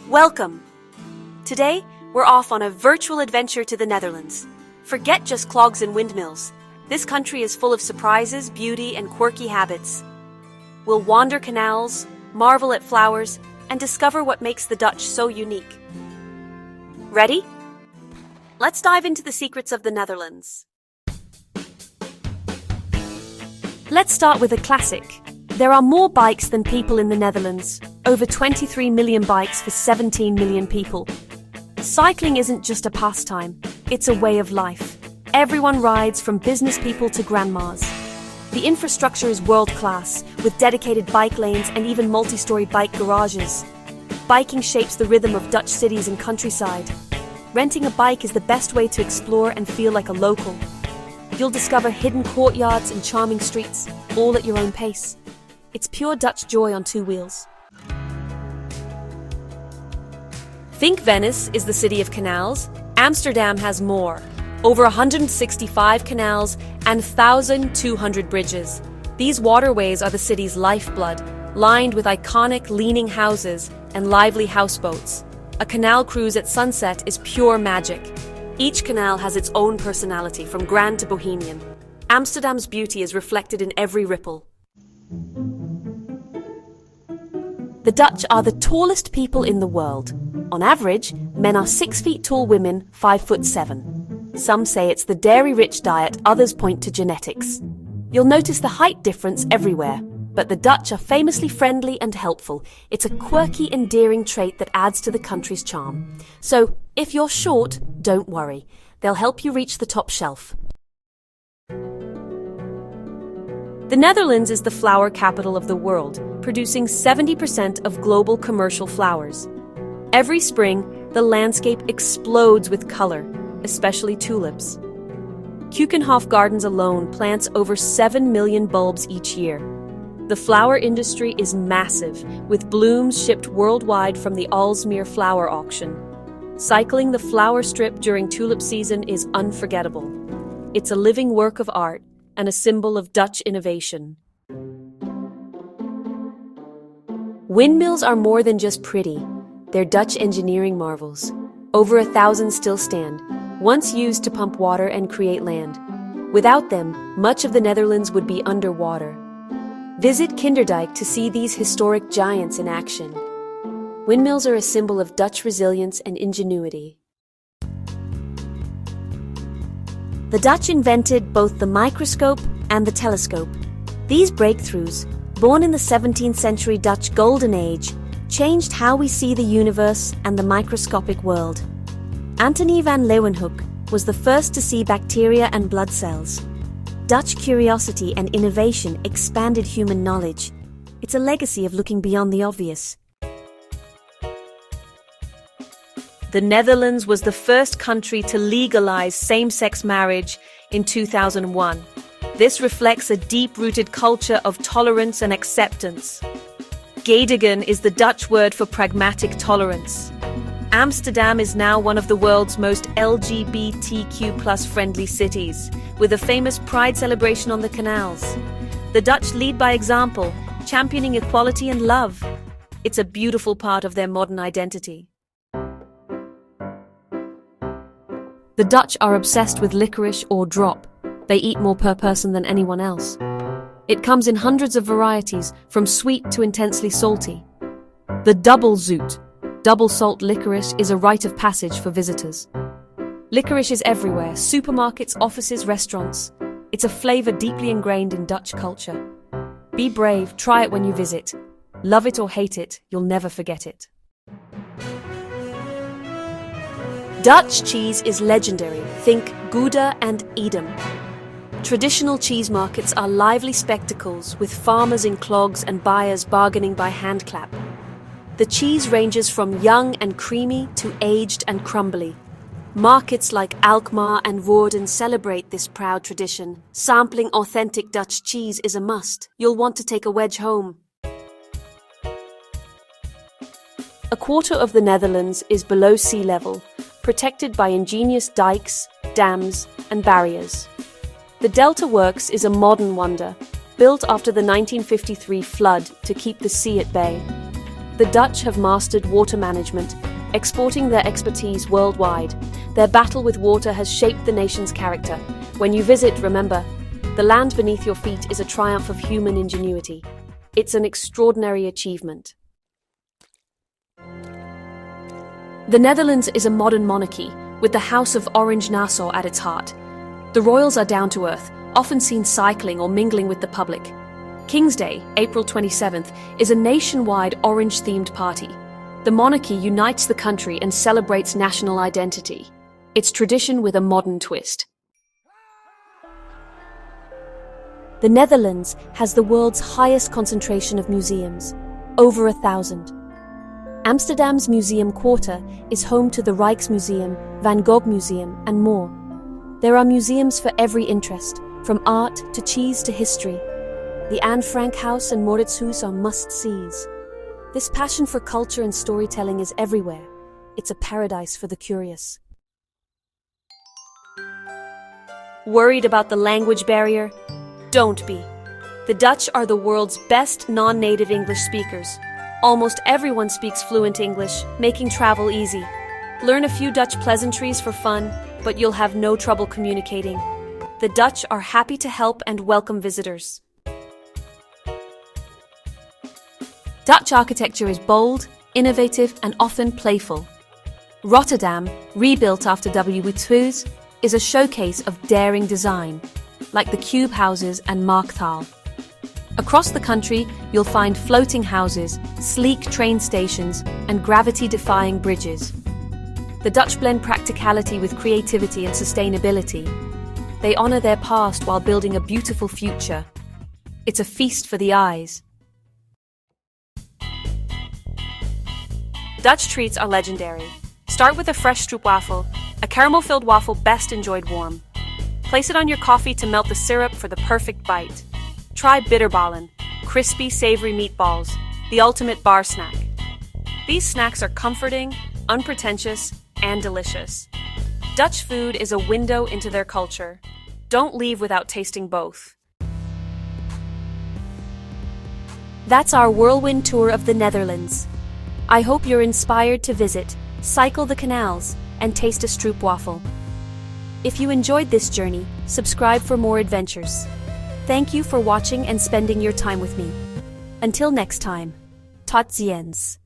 Welcome! Today, we're off on a virtual adventure to the Netherlands. Forget just clogs and windmills. This country is full of surprises, beauty, and quirky habits. We'll wander canals, marvel at flowers, and discover what makes the Dutch so unique. Ready? Let's dive into the secrets of the Netherlands. Let's start with a classic. There are more bikes than people in the Netherlands. Over 23 million bikes for 17 million people. Cycling isn't just a pastime, it's a way of life. Everyone rides, from business people to grandmas. The infrastructure is world-class, with dedicated bike lanes and even multi-story bike garages. Biking shapes the rhythm of Dutch cities and countryside. Renting a bike is the best way to explore and feel like a local. You'll discover hidden courtyards and charming streets, all at your own pace. It's pure Dutch joy on two wheels. Think Venice is the city of canals. Amsterdam has more. Over 165 canals and 1,200 bridges. These waterways are the city's lifeblood, lined with iconic leaning houses and lively houseboats. A canal cruise at sunset is pure magic. Each canal has its own personality, from grand to bohemian. Amsterdam's beauty is reflected in every ripple. The Dutch are the tallest people in the world. On average, men are 6 feet tall, women 5'7". Some say it's the dairy-rich diet, others point to genetics. You'll notice the height difference everywhere, but the Dutch are famously friendly and helpful. It's a quirky, endearing trait that adds to the country's charm. So, if you're short, don't worry. They'll help you reach the top shelf. The Netherlands is the flower capital of the world, producing 70% of global commercial flowers. Every spring, the landscape explodes with color, especially tulips. Keukenhof Gardens alone plants over 7 million bulbs each year. The flower industry is massive, with blooms shipped worldwide from the Aalsmeer flower auction. Cycling the flower strip during tulip season is unforgettable. It's a living work of art and a symbol of Dutch innovation. Windmills are more than just pretty. They're Dutch engineering marvels. Over 1,000 still stand, once used to pump water and create land. Without them, much of the Netherlands would be underwater. Visit Kinderdijk to see these historic giants in action. Windmills are a symbol of Dutch resilience and ingenuity. The Dutch invented both the microscope and the telescope. These breakthroughs, born in the 17th century Dutch Golden Age, changed how we see the universe and the microscopic world. Antony van Leeuwenhoek was the first to see bacteria and blood cells. Dutch curiosity and innovation expanded human knowledge. It's a legacy of looking beyond the obvious. The Netherlands was the first country to legalize same-sex marriage in 2001. This reflects a deep-rooted culture of tolerance and acceptance. Gedegen is the Dutch word for pragmatic tolerance. Amsterdam is now one of the world's most LGBTQ+ friendly cities, with a famous pride celebration on the canals. The Dutch lead by example, championing equality and love. It's a beautiful part of their modern identity. The Dutch are obsessed with licorice or drop. They eat more per person than anyone else. It comes in hundreds of varieties, from sweet to intensely salty. The double zoet, double salt licorice, is a rite of passage for visitors. Licorice is everywhere: supermarkets, offices, restaurants. It's a flavor deeply ingrained in Dutch culture. Be brave, try it when you visit. Love it or hate it, you'll never forget it. Dutch cheese is legendary. Think Gouda and Edam. Traditional cheese markets are lively spectacles, with farmers in clogs and buyers bargaining by handclap. The cheese ranges from young and creamy to aged and crumbly. Markets like Alkmaar and Woerden celebrate this proud tradition. Sampling authentic Dutch cheese is a must. You'll want to take a wedge home. A quarter of the Netherlands is below sea level, protected by ingenious dikes, dams, and barriers. The Delta Works is a modern wonder, built after the 1953 flood to keep the sea at bay. The Dutch have mastered water management, exporting their expertise worldwide. Their battle with water has shaped the nation's character. When you visit, remember, the land beneath your feet is a triumph of human ingenuity. It's an extraordinary achievement. The Netherlands is a modern monarchy, with the House of Orange-Nassau at its heart. The royals are down to earth, often seen cycling or mingling with the public. King's Day, April 27th, is a nationwide orange-themed party. The monarchy unites the country and celebrates national identity. It's tradition with a modern twist. The Netherlands has the world's highest concentration of museums, over 1,000. Amsterdam's Museum Quarter is home to the Rijksmuseum, Van Gogh Museum, and more. There are museums for every interest, from art to cheese to history. The Anne Frank House and Mauritshuis are must-sees. This passion for culture and storytelling is everywhere. It's a paradise for the curious. Worried about the language barrier? Don't be. The Dutch are the world's best non-native English speakers. Almost everyone speaks fluent English, making travel easy. Learn a few Dutch pleasantries for fun, but you'll have no trouble communicating. The Dutch are happy to help and welcome visitors. Dutch architecture is bold, innovative, and often playful. Rotterdam, rebuilt after windmills, is a showcase of daring design, like the cube houses and Markthal. Across the country, you'll find floating houses, sleek train stations, and gravity-defying bridges. The Dutch blend practicality with creativity and sustainability. They honor their past while building a beautiful future. It's a feast for the eyes. Dutch treats are legendary. Start with a fresh stroopwafel, a caramel-filled waffle best enjoyed warm. Place it on your coffee to melt the syrup for the perfect bite. Try bitterballen, crispy, savory meatballs, the ultimate bar snack. These snacks are comforting, unpretentious, and delicious. Dutch food is a window into their culture. Don't leave without tasting both. That's our whirlwind tour of the Netherlands. I hope you're inspired to visit, cycle the canals, and taste a stroopwafel. If you enjoyed this journey, subscribe for more adventures. Thank you for watching and spending your time with me. Until next time, tot ziens.